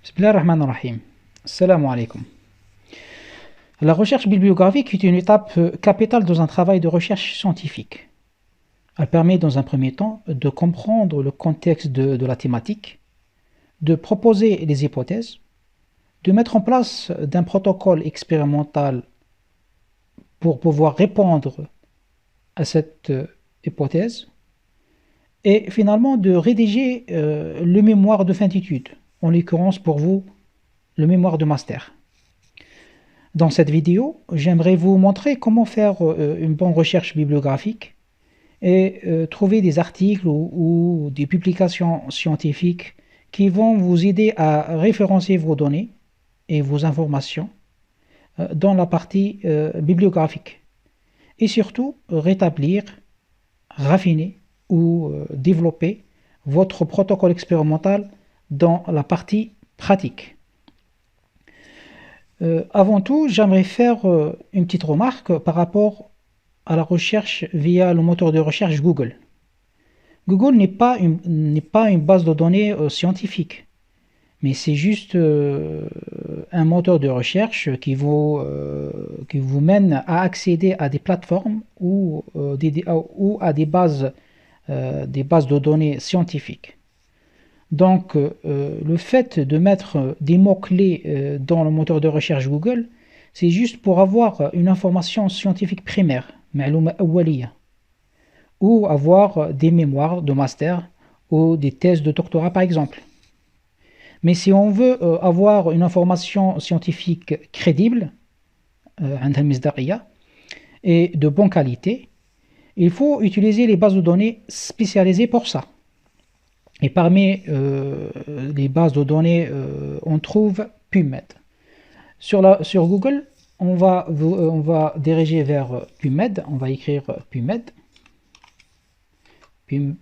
Bismillah ar-Rahman ar-Rahim. Assalamu alaikum. La recherche bibliographique est une étape capitale dans un travail de recherche scientifique. Elle permet dans un premier temps de comprendre le contexte de la thématique, de proposer des hypothèses, de mettre en place d'un protocole expérimental pour pouvoir répondre à cette hypothèse, et finalement de rédiger le mémoire de fin d'études, en l'occurrence pour vous, le mémoire de master. Dans cette vidéo, j'aimerais vous montrer comment faire une bonne recherche bibliographique et trouver des articles ou des publications scientifiques qui vont vous aider à référencer vos données et vos informations dans la partie bibliographique. Et surtout, rétablir, raffiner ou développer votre protocole expérimental dans la partie pratique. Avant tout, j'aimerais faire une petite remarque par rapport à la recherche via le moteur de recherche Google. Google n'est pas une base de données scientifique, mais c'est juste un moteur de recherche qui vous mène à accéder à des plateformes ou à des bases de données scientifiques. Donc, le fait de mettre des mots-clés dans le moteur de recherche Google, c'est juste pour avoir une information scientifique primaire, ou avoir des mémoires de master ou des thèses de doctorat par exemple. Mais si on veut avoir une information scientifique crédible, et de bonne qualité, il faut utiliser les bases de données spécialisées pour ça. Et parmi les bases de données, on trouve PubMed. Sur Google, on va diriger vers PubMed. On va écrire PubMed. PubMed.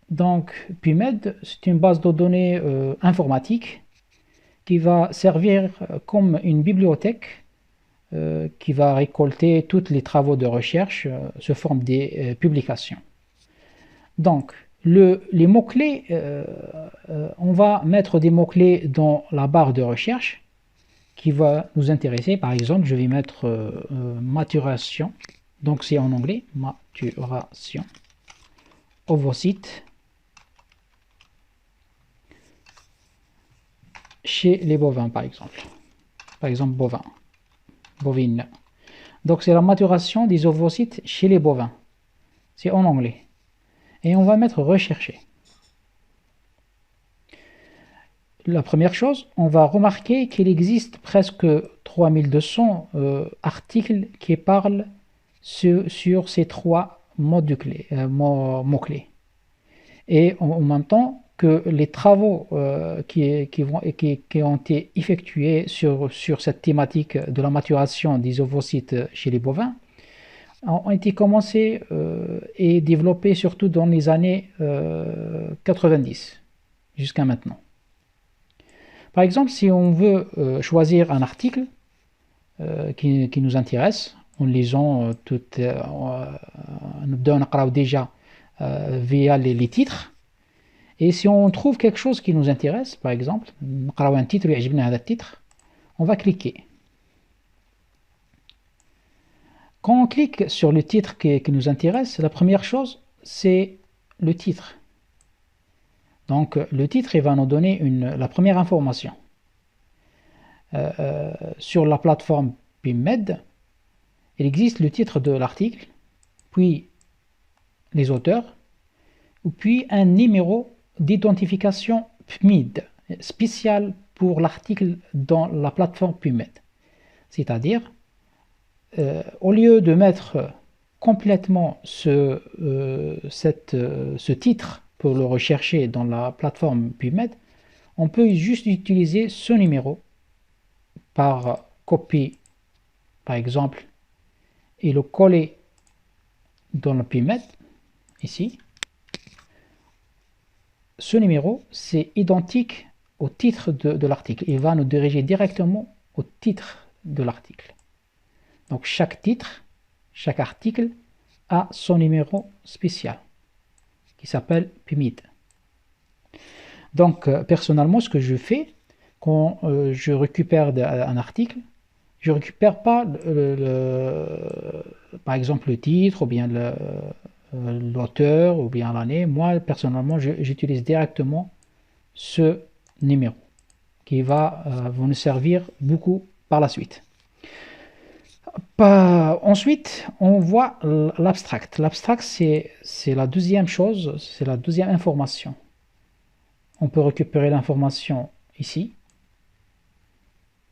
Donc, PubMed, c'est une base de données informatique qui va servir comme une bibliothèque qui va récolter tous les travaux de recherche sous forme des publications. Donc, les mots-clés, on va mettre des mots-clés dans la barre de recherche qui va nous intéresser. Par exemple, je vais mettre maturation, donc c'est en anglais, maturation, ovocyte, chez les bovins par exemple bovin. Bovine. Donc c'est la maturation des ovocytes chez les bovins. C'est en anglais. Et on va mettre rechercher. La première chose, on va remarquer qu'il existe presque 3200 articles qui parlent sur ces trois mots-clés. Et en même temps que les travaux qui ont été effectués sur cette thématique de la maturation des ovocytes chez les bovins ont été commencés et développés surtout dans les années 90 jusqu'à maintenant. Par exemple, si on veut choisir un article qui nous intéresse, en lisant nous donne déjà via les titres. Et si on trouve quelque chose qui nous intéresse, par exemple, un titre, on va cliquer. Quand on clique sur le titre qui nous intéresse, la première chose, c'est le titre. Donc, le titre, il va nous donner la première information. Sur la plateforme PubMed, il existe le titre de l'article, puis les auteurs, puis un numéro d'identification PubMed spécial pour l'article dans la plateforme PubMed. C'est-à-dire, au lieu de mettre complètement ce titre pour le rechercher dans la plateforme PubMed, on peut juste utiliser ce numéro par copie, par exemple, et le coller dans le PubMed, ici. Ce numéro, c'est identique au titre de l'article. Il va nous diriger directement au titre de l'article. Donc chaque titre, chaque article a son numéro spécial. qui s'appelle PMID. Donc, personnellement, ce que je fais quand je récupère un article, je ne récupère pas, par exemple, le titre, ou bien l'auteur, ou bien l'année. Moi, personnellement, j'utilise directement ce numéro qui va vous nous servir beaucoup par la suite. Ensuite, on voit l'abstract. L'abstract, c'est la deuxième chose, c'est la deuxième information. On peut récupérer l'information ici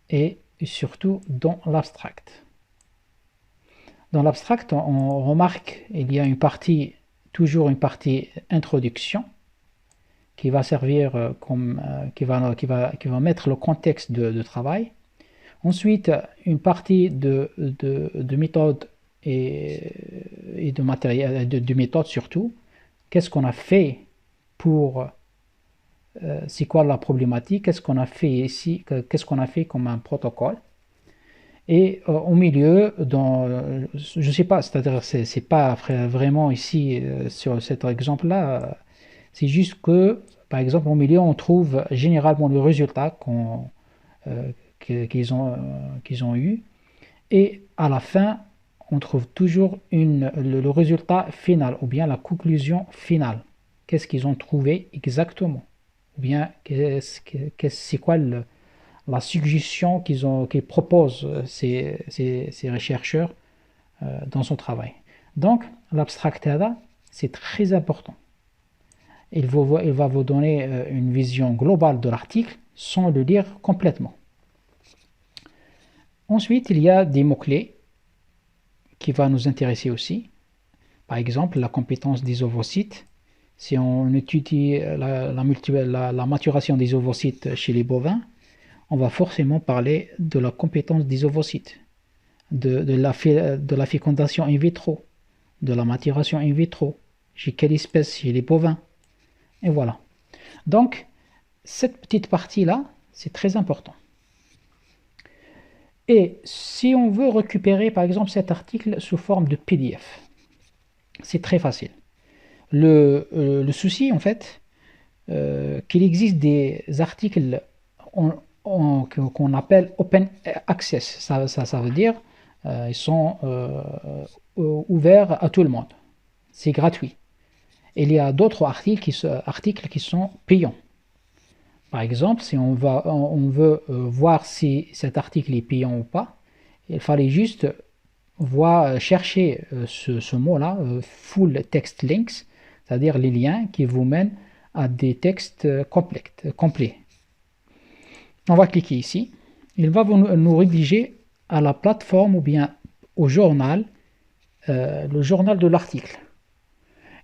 et surtout dans l'abstract. Dans l'abstract, on remarque qu'il y a une partie, toujours une partie introduction, qui va servir qui va mettre le contexte de travail. Ensuite, une partie de méthode et de matériel, de méthode surtout. Qu'est-ce qu'on a fait pour, c'est quoi la problématique, qu'est-ce qu'on a fait ici, qu'est-ce qu'on a fait comme un protocole. Et au milieu, je ne sais pas, c'est-à-dire c'est pas vraiment ici sur cet exemple-là, c'est juste que, par exemple, au milieu, on trouve généralement le résultat euh, qu'ils ont eu, et à la fin, on trouve toujours le résultat final, ou bien la conclusion finale. Qu'est-ce qu'ils ont trouvé exactement, ou bien c'est quoi la suggestion qu'ils proposent ces rechercheurs dans son travail. Donc, l'abstract data, c'est très important. Il va vous donner une vision globale de l'article sans le lire complètement. Ensuite, il y a des mots-clés qui vont nous intéresser aussi. Par exemple, la compétence des ovocytes. Si on étudie la maturation des ovocytes chez les bovins, on va forcément parler de la compétence des ovocytes, de la fécondation in vitro, de la maturation in vitro, chez quelle espèce, chez les bovins. Et voilà. Donc, cette petite partie-là, c'est très important. Et si on veut récupérer, par exemple, cet article sous forme de PDF, c'est très facile. Le souci, en fait, qu'il existe des articles qu'on appelle open access. Ça veut dire ils sont ouverts à tout le monde. C'est gratuit. Il y a d'autres articles qui sont payants. Par exemple, si on veut voir si cet article est payant ou pas, il fallait juste chercher ce mot-là, full text links, c'est-à-dire les liens qui vous mènent à des textes complets. On va cliquer ici. Il va nous rédiger à la plateforme ou bien au journal, le journal de l'article.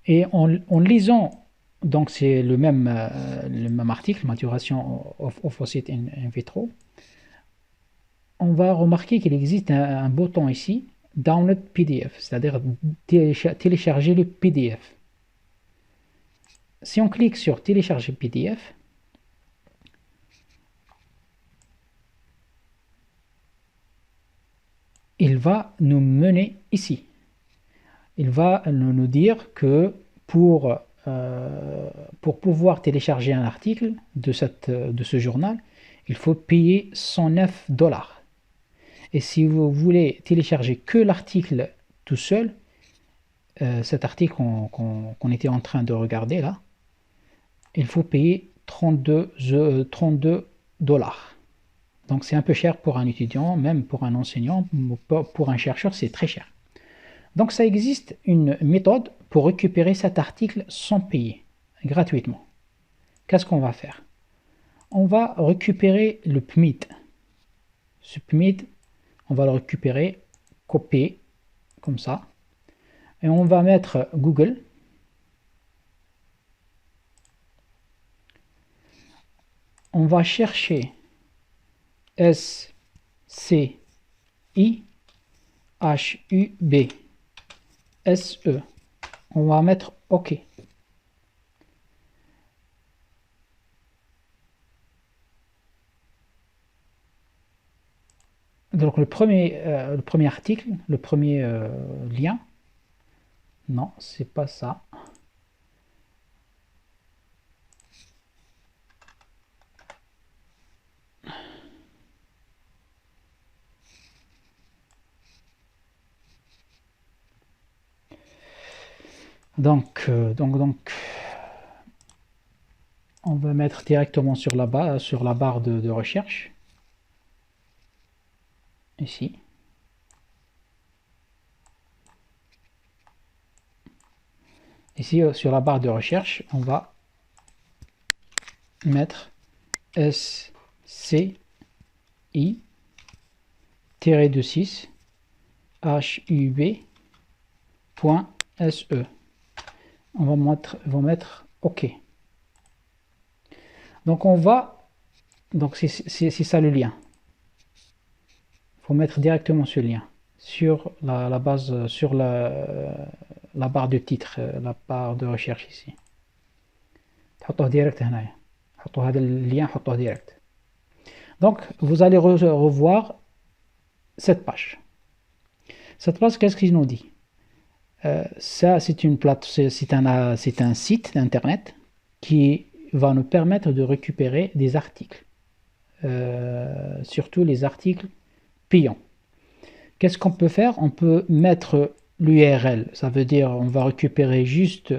Et en lisant, donc c'est le même article, maturation ovocytes in vitro, on va remarquer qu'il existe un bouton ici, Download PDF, c'est-à-dire télécharger le PDF. Si on clique sur télécharger PDF, il va nous mener ici. Il va nous dire que pour pouvoir télécharger un article de ce journal, il faut payer 109 $. Et si vous voulez télécharger que l'article tout seul, cet article qu'on était en train de regarder là, il faut payer 32 $. Donc c'est un peu cher pour un étudiant, même pour un enseignant, pour un chercheur, c'est très cher. Donc ça existe une méthode pour récupérer cet article sans payer, gratuitement. Qu'est-ce qu'on va faire? On va récupérer le PMID. Ce PMID, on va le récupérer, copier, comme ça. Et on va mettre Google. On va chercher SCIHUB. SE. On va mettre OK. Donc le premier article, le premier lien, non, c'est pas ça. Donc, on va mettre directement sur la barre de recherche, ici. Ici, sur la barre de recherche, on va mettre SCI-26 HUB.SE. On va mettre OK. Donc c'est ça le lien. Il faut mettre directement ce lien sur la base, sur la barre de titre, la barre de recherche ici. حطوه direct هنايا. حطوا هذا اللين حطوه direct. Donc vous allez revoir cette page. Cette page, qu'est-ce qu'il nous dit? Ça, c'est un site d'internet qui va nous permettre de récupérer des articles, surtout les articles payants. Qu'est-ce qu'on peut faire? On peut mettre l'URL, ça veut dire on va récupérer juste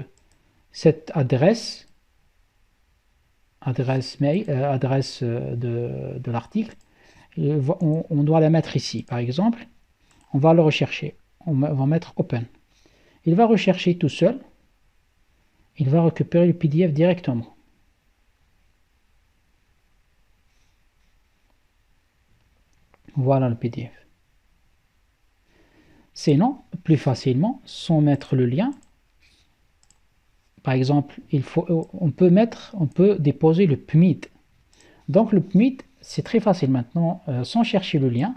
cette adresse mail, adresse de l'article. On doit la mettre ici, par exemple. On va le rechercher. On va mettre Open. Il va rechercher tout seul. Il va récupérer le PDF directement. Voilà le PDF. Sinon, plus facilement, sans mettre le lien, par exemple, on peut déposer le PMID. Donc le PMID, c'est très facile maintenant, sans chercher le lien.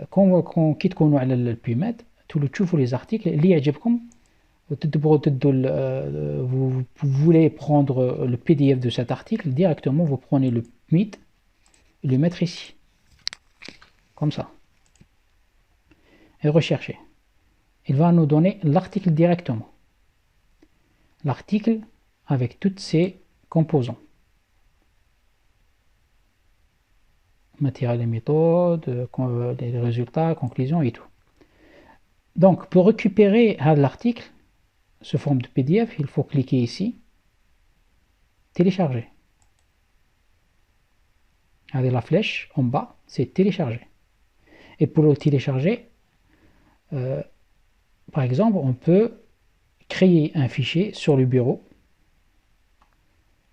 Quand كي تكونوا على البيمات تشوفوا les articles اللي يعجبكم vous voulez prendre le PDF de cet article, directement vous prenez le PMID et le mettre ici, comme ça, et recherchez. Il va nous donner l'article directement, l'article avec toutes ses composants, matériel et méthode, les résultats, conclusions et tout. Donc pour récupérer l'article sous forme de PDF, il faut cliquer ici, télécharger. Avec la flèche en bas, c'est télécharger. Et pour le télécharger, par exemple, on peut créer un fichier sur le bureau.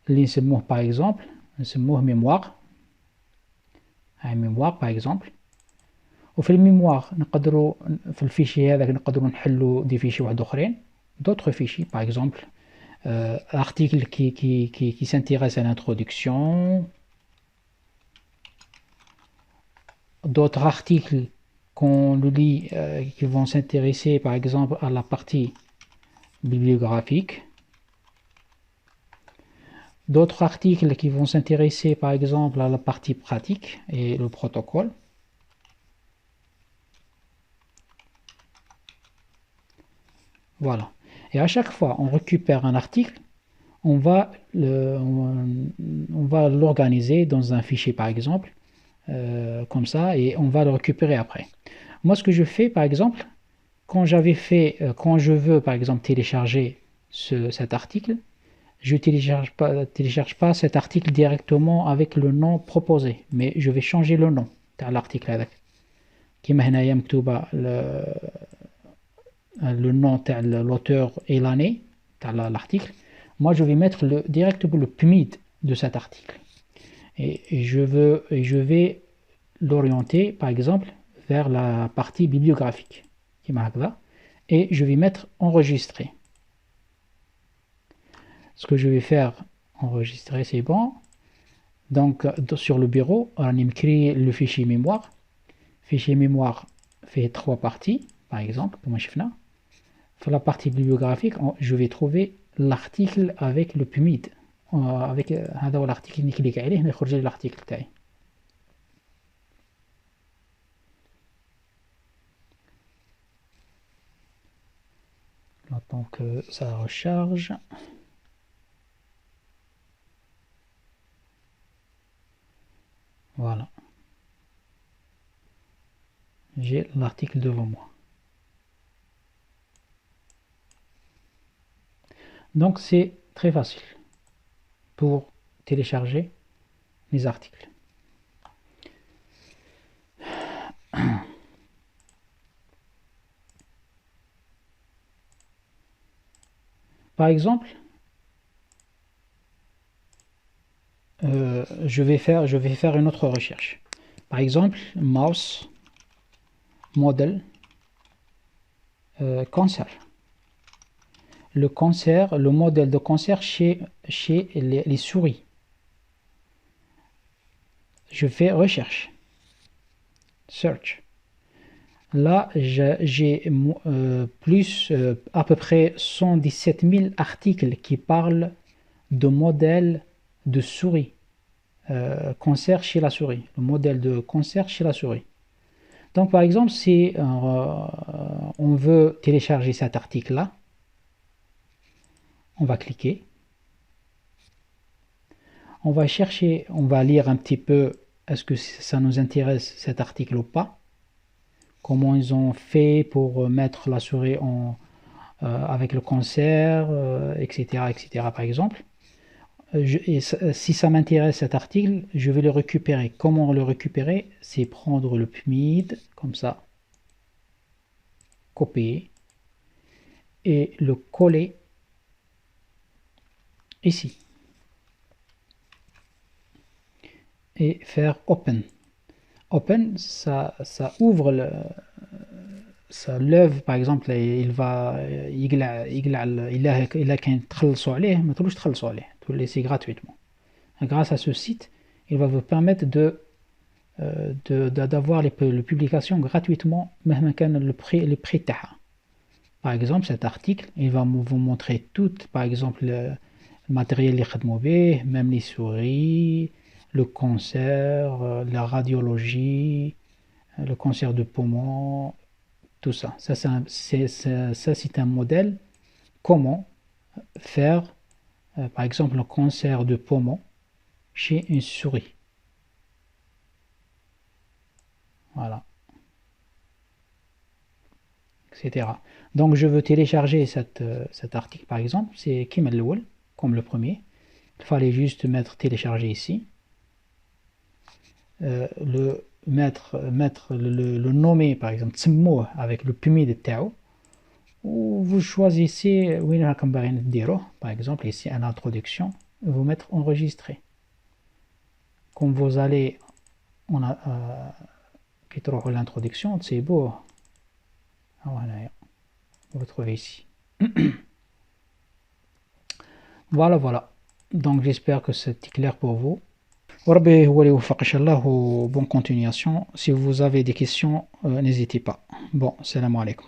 L'insemmouh par exemple, l'insemmouh mémoire. Un mémoire par exemple. وفي الميموار نقدروا في الفيشي هذاك نقدروا نحلوا دي فيشي واحد اخرين, d'autres fichiers par exemple article qui s'intéresse à l'introduction, d'autres articles qu'on lit qui vont s'intéresser par exemple à la partie bibliographique, d'autres articles qui vont s'intéresser par exemple à la partie pratique et le protocole. Voilà. Et à chaque fois on récupère un article, on va l'organiser dans un fichier par exemple, comme ça, et on va le récupérer après. Moi ce que je fais par exemple, quand je veux par exemple télécharger cet article, je télécharge pas cet article directement avec le nom proposé, mais je vais changer le nom de l'article avec. كيما هنايا مكتوبة le nom de l'auteur et l'année de l'article. Moi je vais mettre directement le PMID de cet article. Et je vais l'orienter par exemple vers la partie bibliographique. Et je vais mettre enregistrer. Ce que je vais faire, enregistrer, c'est bon. Donc sur le bureau, on a créé le fichier mémoire. Fichier mémoire fait 3 parties, par exemple, comme je fais là. Pour la partie bibliographique, je vais trouver l'article avec le PMID. Avec l'article اللي نكليك عليه يخرج لي l'article تاعي. J'attends que ça recharge. Voilà. J'ai l'article devant moi. Donc c'est très facile pour télécharger les articles. Par exemple, je vais faire une autre recherche. Par exemple, mouse model cancer. Le cancer, le modèle de cancer chez les souris. Je fais recherche. Search. Là, j'ai à peu près 117 000 articles qui parlent de modèles de souris. Cancer chez la souris. Le modèle de cancer chez la souris. Donc, par exemple, si on veut télécharger cet article-là, on va cliquer. On va chercher, on va lire un petit peu, est-ce que ça nous intéresse cet article ou pas. Comment ils ont fait pour mettre la souris avec le cancer, etc., etc. par exemple. Si ça m'intéresse cet article, je vais le récupérer. Comment le récupérer? C'est prendre le PubMed, comme ça, copier, et le coller ici. Et faire Open. Open, ça ouvre ça lève par exemple il va il a كان تخلصوا عليه ما تقولوش تخلصوا عليه tout laisser gratuitement. Grâce à ce site, il va vous permettre d'avoir les publications gratuitement مهما كان le prix تاعها. Par exemple, cet article, il va vous montrer tout, par exemple le matériel اللي خدموا به, même les souris, le cancer, la radiologie, le cancer de poumon, tout ça. Ça, c'est un modèle. Comment faire, par exemple, le cancer de poumon chez une souris. Voilà. Etc. Donc, je veux télécharger cet article, par exemple. C'est Kim El-Lowell, comme le premier. Il fallait juste mettre télécharger ici. Le nommer, par exemple, تسموه avec le PubMed تاعو. Ou vous choisissez par exemple ici une introduction, vous mettre enregistré. Comme vous allez l'introduction, c'est beau. Voilà, vous trouvez ici. Voilà. Donc j'espère que c'est clair pour vous. Bonne continuation. Si vous avez des questions, n'hésitez pas. Bon, salam alaikum.